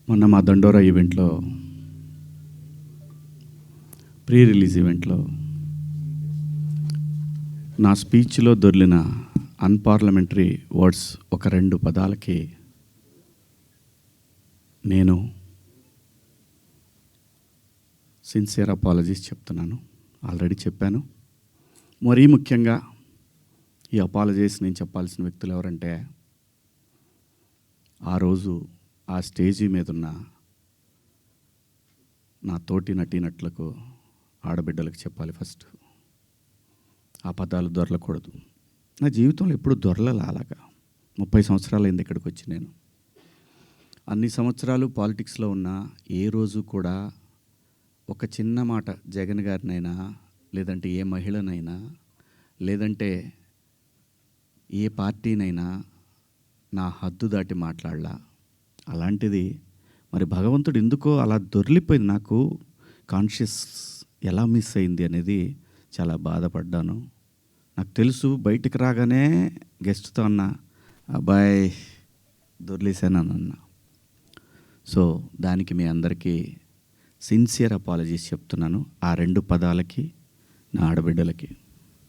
మొన్న మా దండోరా ఈవెంట్లో, ప్రీ రిలీజ్ ఈవెంట్లో నా స్పీచ్లో దొర్లిన అన్పార్లమెంటరీ వర్డ్స్ ఒక 2 పదాలకి నేను సిన్సియర్ అపాలజీస్ చెప్తున్నాను. ఆల్రెడీ చెప్పాను. మరీ ముఖ్యంగా ఈ అపాలజీస్ నేను చెప్పాల్సిన వ్యక్తులు ఎవరంటే, ఆ రోజు ఆ స్టేజీ మీద ఉన్న నా తోటి నటీనటులకు, ఆడబిడ్డలకు చెప్పాలి ఫస్ట్. ఆ పదాలు దొరలకూడదు. నా జీవితంలో ఎప్పుడు దొరలలా అలాగా. 30 సంవత్సరాలు అయింది ఇక్కడికి వచ్చి. నేను అన్ని సంవత్సరాలు పాలిటిక్స్లో ఉన్నా ఏ రోజు కూడా ఒక చిన్న మాట జగన్ గారినైనా, లేదంటే ఏ మహిళనైనా, లేదంటే ఏ పార్టీనైనా నా హద్దు దాటి మాట్లాడలా. అలాంటిది మరి భగవంతుడు ఎందుకో అలా దొర్లిపోయింది. నాకు కాన్షియస్ ఎలా మిస్ అయింది అనేది చాలా బాధపడ్డాను. నాకు తెలుసు బయటికి రాగానే గెస్ట్తో అన్న, అబ్బాయి దొర్లేసానన్న. సో దానికి మీ అందరికీ సిన్సియర్ అపాలజీస్ చెప్తున్నాను, ఆ 2 పదాలకి, నా ఆడబిడ్డలకి.